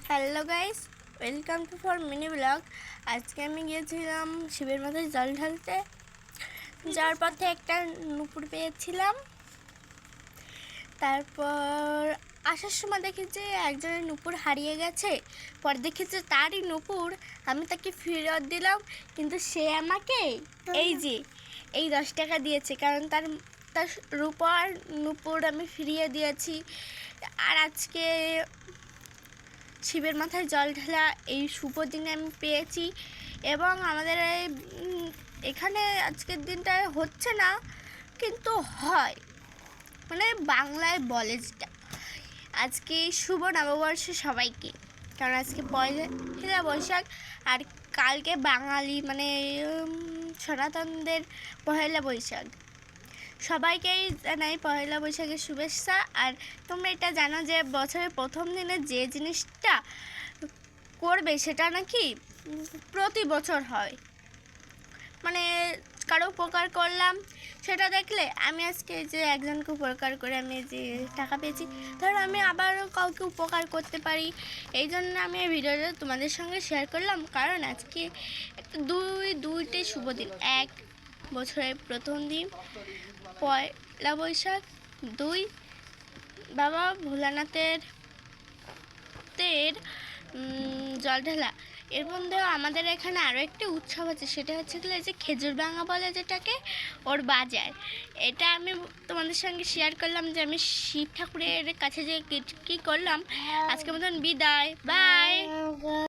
Hello guys, welcome to for mini blog. আজকে আমি গিয়েছিলাম শিবের মাথায় জল ঢালতে। যাওয়ার পথে একটা নুপুর পেয়েছিলাম। তারপর আসার সময় দেখি যে একজনের নুপুর হারিয়ে গেছে। পরে দেখি যে তারই নুপুর, আমি তাকে ফেরত দিলাম, কিন্তু সে আমাকে এই 10 টাকা দিয়েছে, কারণ তার তার রূপার নুপুর আমি ফিরিয়ে দিয়েছি। আর আজকে শিবের মাথায় জল ঢালা এই শুভ দিনে আমি পেয়েছি। এবং আমাদের এখানে আজকের দিনটায় হচ্ছে না, কিন্তু হয়, মানে বাংলায় বলে যেটা। আজকে শুভ নববর্ষ সবাইকে, কারণ আজকে পয়লা বৈশাখ। আর কালকে বাঙালি মানে সনাতনদের পয়লা বৈশাখ। সবাইকেই জানাই পয়লা বৈশাখের শুভেচ্ছা। আর তোমরা এটা জানো যে বছরের প্রথম দিনে যে জিনিসটা করবে সেটা নাকি প্রতি বছর হয়। মানে কারো উপকার করলাম, সেটা দেখলে আমি আজকে যে একজনকে উপকার করে আমি যে টাকা পেয়েছি, ধরো আমি আবারও কাউকে উপকার করতে পারি। এই জন্য আমি এই ভিডিওটা তোমাদের সঙ্গে শেয়ার করলাম, কারণ আজকে দুইটি শুভ দিন। এক, বছরের প্রথম দিন পয়লা বৈশাখ। দুই, বাবা ভোলানাথের জল ঢালা। এর মধ্যেও আমাদের এখানে আরও একটি উৎসব আছে, সেটা হচ্ছে যে খেজুর ভাঙা বলে যেটাকে, ওর বাজার। এটা আমি তোমাদের সঙ্গে শেয়ার করলাম যে আমি শিব ঠাকুরের কাছে যে কী করলাম। আজকের মতন বিদায়, বাই।